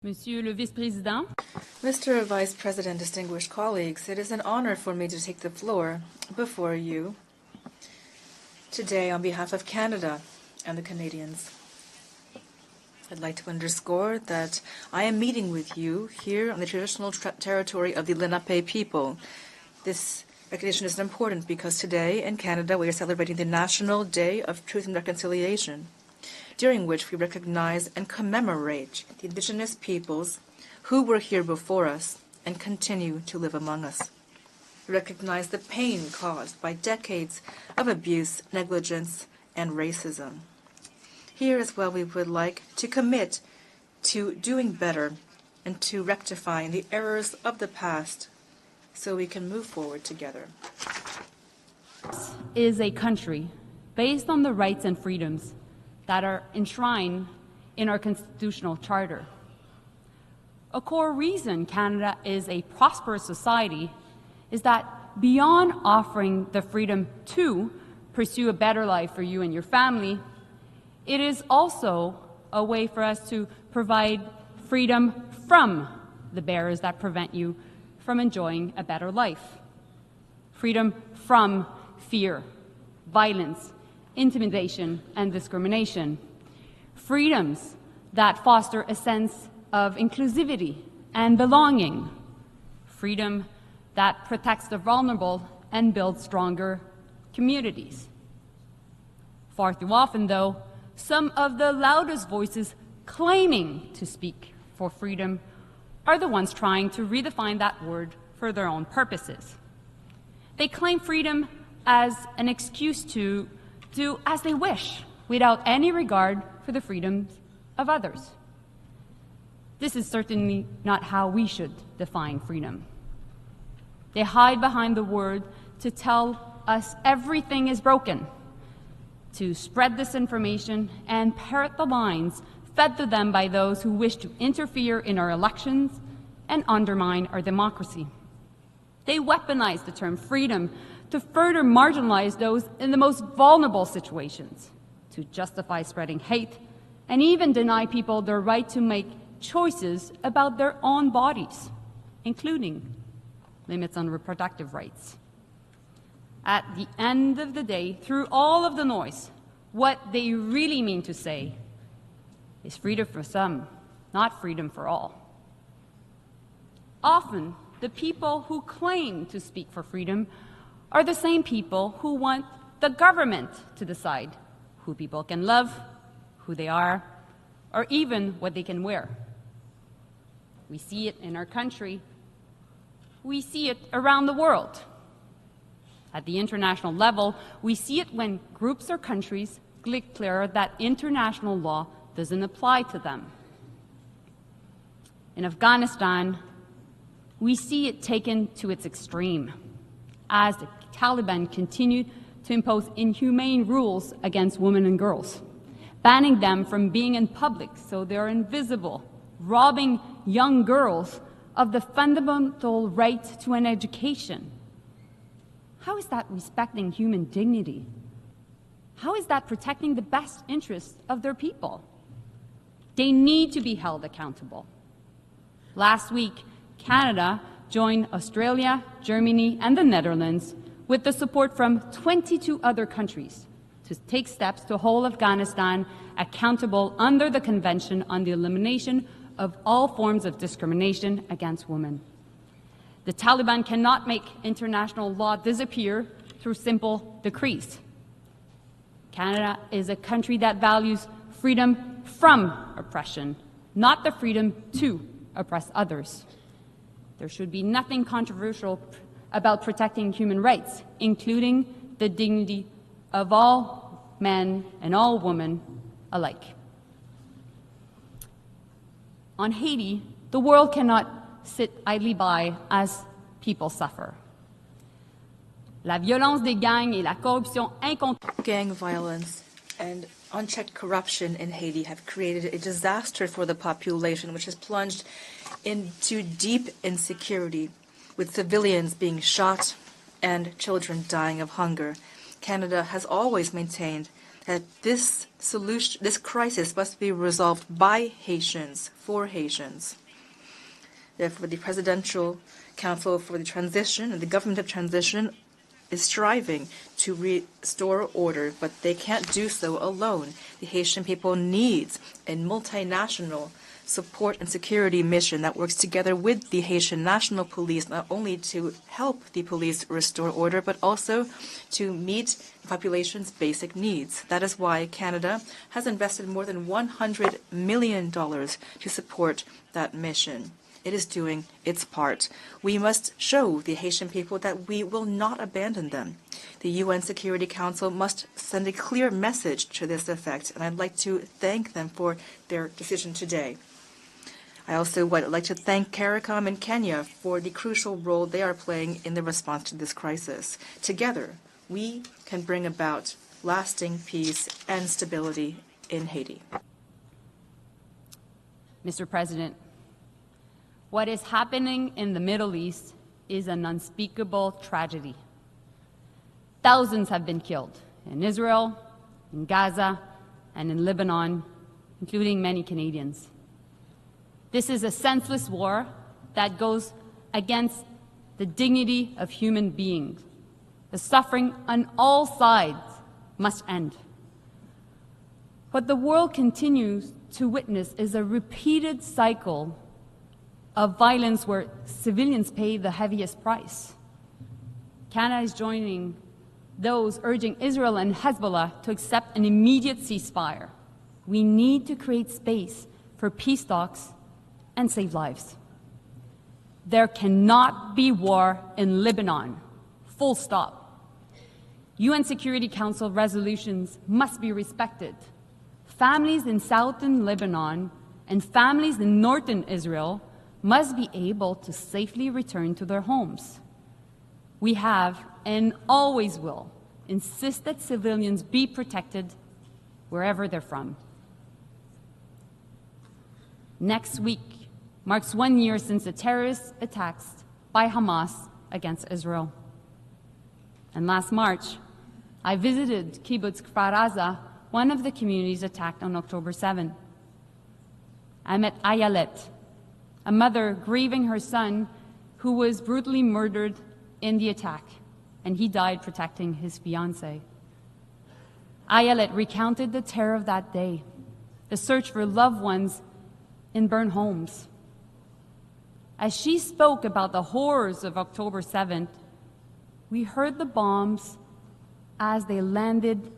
Monsieur le Vice-Président, Mr. Vice President, distinguished colleagues, it is an honor for me to take the floor before you today on behalf of Canada and the Canadians. I'd like to underscore that I am meeting with you here on the traditional territory of the Lenape people. This recognition is important because today in Canada we are celebrating the National Day of Truth and Reconciliation, during which we recognize and commemorate the Indigenous peoples who were here before us and continue to live among us. We recognize the pain caused by decades of abuse, negligence, and racism. Here as well, we would like to commit to doing better and to rectifying the errors of the past so we can move forward together. is a country based on the rights and freedoms that are enshrined in our constitutional charter. A core reason Canada is a prosperous society is that beyond offering the freedom to pursue a better life for you and your family, it is also a way for us to provide freedom from the barriers that prevent you from enjoying a better life. Freedom from fear, violence, intimidation, and discrimination. Freedoms that foster a sense of inclusivity and belonging. Freedom that protects the vulnerable and builds stronger communities. Far too often, though, some of the loudest voices claiming to speak for freedom are the ones trying to redefine that word for their own purposes. They claim freedom as an excuse to do as they wish without any regard for the freedoms of others. This is certainly not how we should define freedom. They hide behind the word to tell us everything is broken, to spread disinformation and parrot the lines fed to them by those who wish to interfere in our elections and undermine our democracy. They weaponize the term freedom to further marginalize those in the most vulnerable situations, to justify spreading hate, and even deny people their right to make choices about their own bodies, including limits on reproductive rights. At the end of the day, through all of the noise, what they really mean to say is freedom for some, not freedom for all. Often, the people who claim to speak for freedom are the same people who want the government to decide who people can love, who they are, or even what they can wear. We see it in our country. We see it around the world. At the international level, we see it when groups or countries declare that international law doesn't apply to them. In Afghanistan, we see it taken to its extreme as the Taliban continued to impose inhumane rules against women and girls, banning them from being in public so they are invisible, robbing young girls of the fundamental right to an education. How is that respecting human dignity? How is that protecting the best interests of their people? They need to be held accountable. Last week, Canada joined Australia, Germany, and the Netherlands with the support from 22 other countries to take steps to hold Afghanistan accountable under the Convention on the Elimination of All Forms of Discrimination against Women. The Taliban cannot make international law disappear through simple decrees. Canada is a country that values freedom from oppression, not the freedom to oppress others. There should be nothing controversial about protecting human rights, including the dignity of all men and all women alike. On Haiti, the world cannot sit idly by as people suffer. La violence des gangs et la corruption incontrôlée. Gang violence and unchecked corruption in Haiti have created a disaster for the population, which has plunged into deep insecurity, with civilians being shot and children dying of hunger. Canada has always maintained that this crisis must be resolved by Haitians, for Haitians. Therefore, the Presidential Council for the Transition and the Government of Transition is striving to restore order, but they can't do so alone. The Haitian people needs a multinational support and security mission that works together with the Haitian National Police, not only to help the police restore order, but also to meet the population's basic needs. That is why Canada has invested more than $100 million to support that mission. It is doing its part. We must show the Haitian people that we will not abandon them. The UN Security Council must send a clear message to this effect, and I'd like to thank them for their decision today. I also would like to thank CARICOM and Kenya for the crucial role they are playing in the response to this crisis. Together, we can bring about lasting peace and stability in Haiti. Mr. President, what is happening in the Middle East is an unspeakable tragedy. Thousands have been killed in Israel, in Gaza, and in Lebanon, including many Canadians. This is a senseless war that goes against the dignity of human beings. The suffering on all sides must end. What the world continues to witness is a repeated cycle of violence where civilians pay the heaviest price. Canada is joining those urging Israel and Hezbollah to accept an immediate ceasefire. We need to create space for peace talks and save lives. There cannot be war in Lebanon. Full stop. UN Security Council resolutions must be respected. Families in southern Lebanon and families in northern Israel must be able to safely return to their homes. We have, and always will, insist that civilians be protected wherever they're from. Next week marks 1 year since the terrorist attacks by Hamas against Israel. And last March, I visited Kibbutz Kfar Aza, one of the communities attacked on October 7. I met Ayelet, a mother grieving her son who was brutally murdered in the attack, and he died protecting his fiancée. Ayelet recounted the terror of that day, the search for loved ones in burned homes. As she spoke about the horrors of October 7th, we heard the bombs as they landed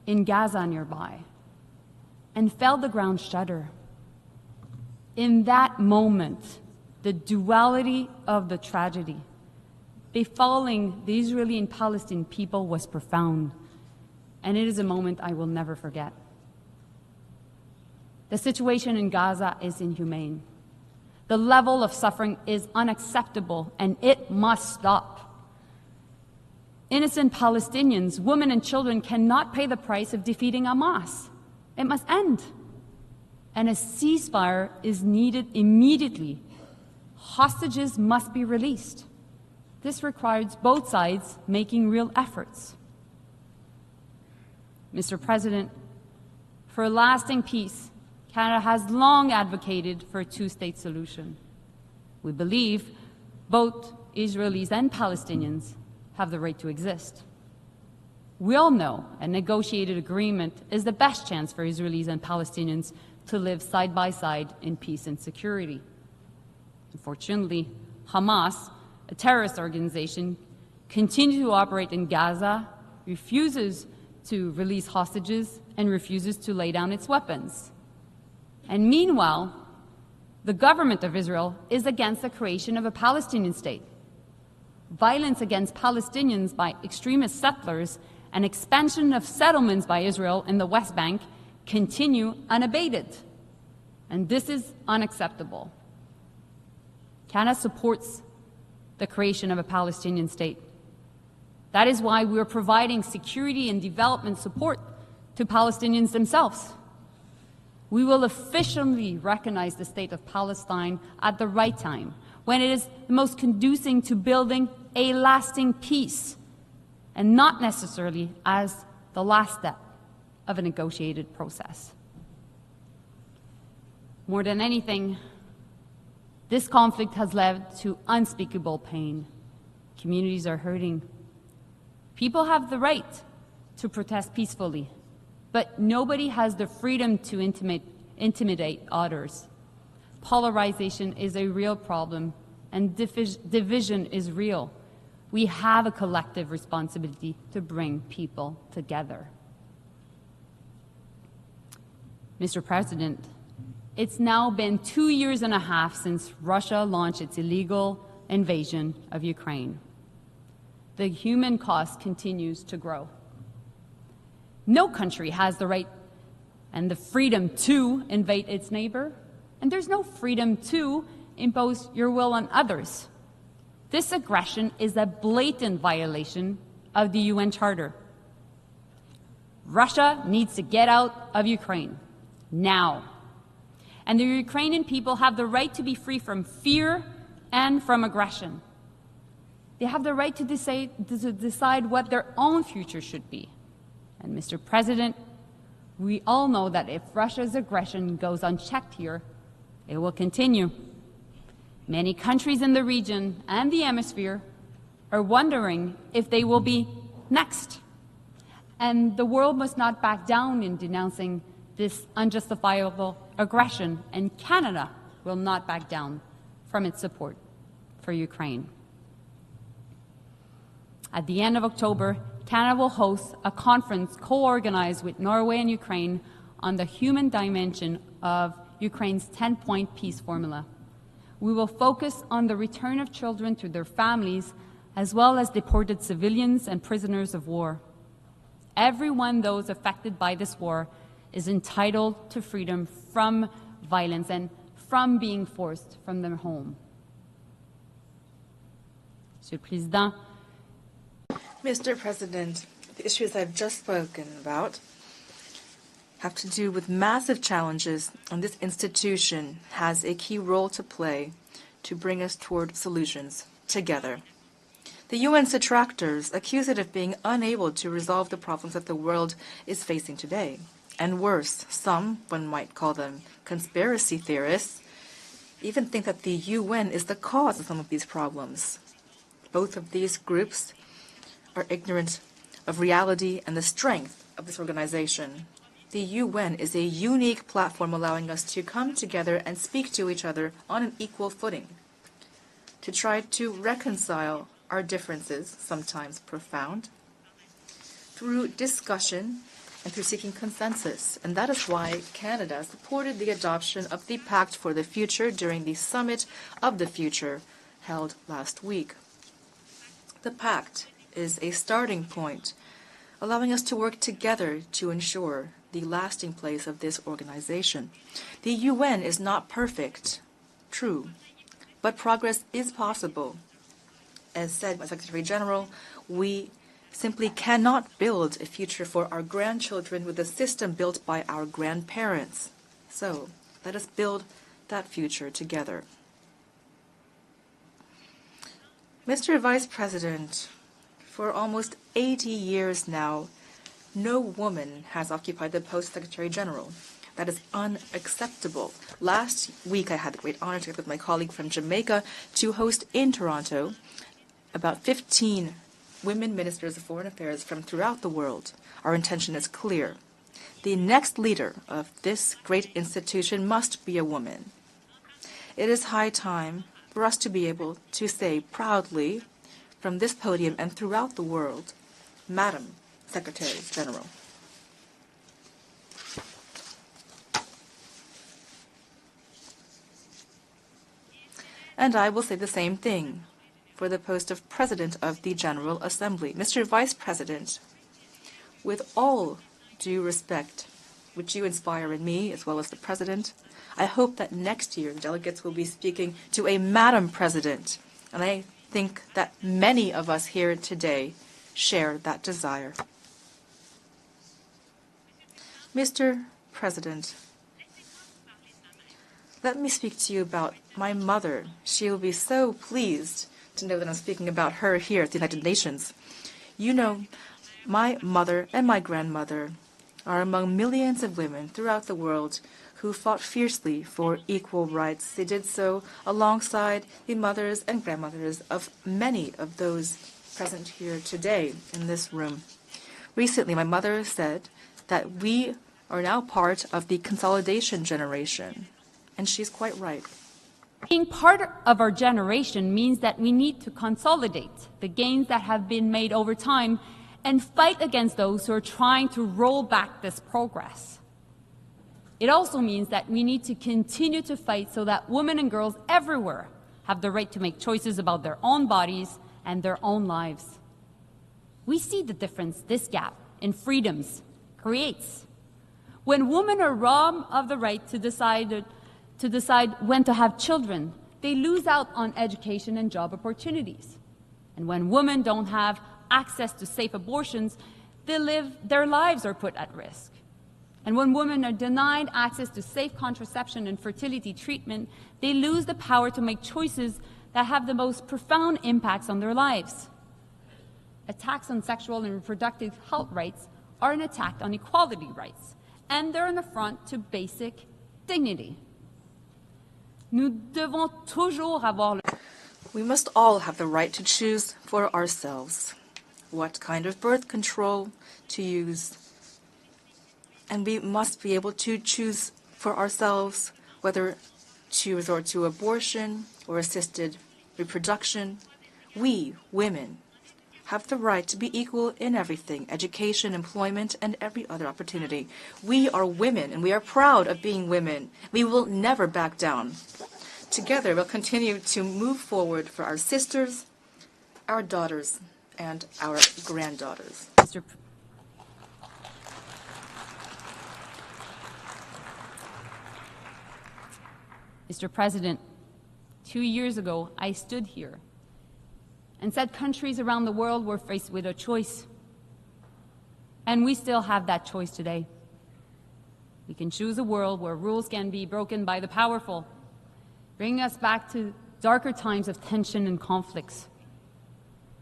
in Gaza nearby and felt the ground shudder. In that moment, the duality of the tragedy befalling the Israeli and Palestinian people was profound, and it is a moment I will never forget. The situation in Gaza is inhumane. The level of suffering is unacceptable, and it must stop. Innocent Palestinians, women and children cannot pay the price of defeating Hamas. It must end. And a ceasefire is needed immediately. Hostages must be released. This requires both sides making real efforts. Mr. President, for lasting peace, Canada has long advocated for a two-state solution. We believe both Israelis and Palestinians have the right to exist. We all know a negotiated agreement is the best chance for Israelis and Palestinians to live side by side in peace and security. Unfortunately, Hamas, a terrorist organization, continues to operate in Gaza, refuses to release hostages, and refuses to lay down its weapons. And meanwhile, the government of Israel is against the creation of a Palestinian state. Violence against Palestinians by extremist settlers and expansion of settlements by Israel in the West Bank continue unabated. And this is unacceptable. Canada supports the creation of a Palestinian state. That is why we are providing security and development support to Palestinians themselves. We will officially recognize the state of Palestine at the right time, when it is the most conducive to building a lasting peace, and not necessarily as the last step. of a negotiated process. More than anything, this conflict has led to unspeakable pain. Communities are hurting. People have the right to protest peacefully, but nobody has the freedom to intimidate others. Polarization is a real problem, and division is real. We have a collective responsibility to bring people together. Mr. President, it's now been 2.5 years since Russia launched its illegal invasion of Ukraine. The human cost continues to grow. No country has the right and the freedom to invade its neighbor, and there's no freedom to impose your will on others. This aggression is a blatant violation of the UN Charter. Russia needs to get out of Ukraine now. And the Ukrainian people have the right to be free from fear and from aggression. They have the right to decide what their own future should be. And Mr. President, we all know that if Russia's aggression goes unchecked here, it will continue. Many countries in the region and the hemisphere are wondering if they will be next. And the world must not back down in denouncing this unjustifiable aggression, and Canada will not back down from its support for Ukraine. At the end of October, Canada will host a conference co-organized with Norway and Ukraine on the human dimension of Ukraine's 10-point peace formula. We will focus on the return of children to their families, as well as deported civilians and prisoners of war. Everyone, those affected by this war, is entitled to freedom from violence and from being forced from their home. Monsieur le Président, Mr. President, the issues I've just spoken about have to do with massive challenges, and this institution has a key role to play to bring us toward solutions together. The UN's detractors accuse it of being unable to resolve the problems that the world is facing today. And worse, some, one might call them conspiracy theorists, even think that the UN is the cause of some of these problems. Both of these groups are ignorant of reality and the strength of this organization. The UN is a unique platform allowing us to come together and speak to each other on an equal footing, to try to reconcile our differences, sometimes profound, through discussion and through seeking consensus. And that is why Canada supported the adoption of the Pact for the Future during the Summit of the Future held last week. The Pact is a starting point, allowing us to work together to ensure the lasting place of this organization. The UN is not perfect, true, but progress is possible. As said by Secretary General, we simply cannot build a future for our grandchildren with a system built by our grandparents. So let us build that future together. Mr. Vice President, for almost 80 years now, no woman has occupied the post of Secretary General. That is unacceptable. Last week, I had the great honor, together with my colleague from Jamaica, to host in Toronto about 15 women ministers of foreign affairs from throughout the world. Our intention is clear. The next leader of this great institution must be a woman. It is high time for us to be able to say proudly from this podium and throughout the world, Madam Secretary General. And I will say the same thing for the post of President of the General Assembly. Mr. Vice President, with all due respect, which you inspire in me as well as the President, I hope that next year delegates will be speaking to a Madam President, and I think that many of us here today share that desire. Mr. President, let me speak to you about my mother. She will be so pleased to know that I'm speaking about her here at the United Nations. You know, my mother and my grandmother are among millions of women throughout the world who fought fiercely for equal rights. They did so alongside the mothers and grandmothers of many of those present here today in this room. Recently, my mother said that we are now part of the consolidation generation, and she's quite right. Being part of our generation means that we need to consolidate the gains that have been made over time and fight against those who are trying to roll back this progress. It also means that we need to continue to fight so that women and girls everywhere have the right to make choices about their own bodies and their own lives. We see the difference this gap in freedoms creates. When women are robbed of the right to decide when to have children, they lose out on education and job opportunities. And when women don't have access to safe abortions, their lives are put at risk. And when women are denied access to safe contraception and fertility treatment, they lose the power to make choices that have the most profound impacts on their lives. Attacks on sexual and reproductive health rights are an attack on equality rights, and they're an affront to basic dignity. Nous devons toujours avoir We must all have the right to choose for ourselves what kind of birth control to use. And we must be able to choose for ourselves whether to resort to abortion or assisted reproduction. We, women, have the right to be equal in everything: education, employment, and every other opportunity. We are women, and we are proud of being women. We will never back down. Together, we'll continue to move forward for our sisters, our daughters, and our granddaughters. Mr. President, 2 years ago, I stood here and said countries around the world were faced with a choice. And we still have that choice today. We can choose a world where rules can be broken by the powerful, bringing us back to darker times of tension and conflicts.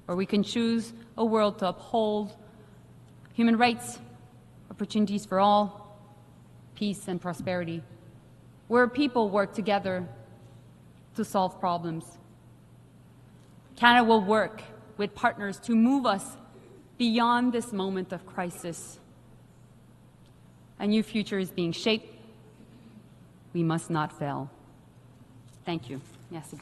Or we can choose a world to uphold human rights, opportunities for all, peace and prosperity, where people work together to solve problems. Canada will work with partners to move us beyond this moment of crisis. A new future is being shaped. We must not fail. Thank you. Merci.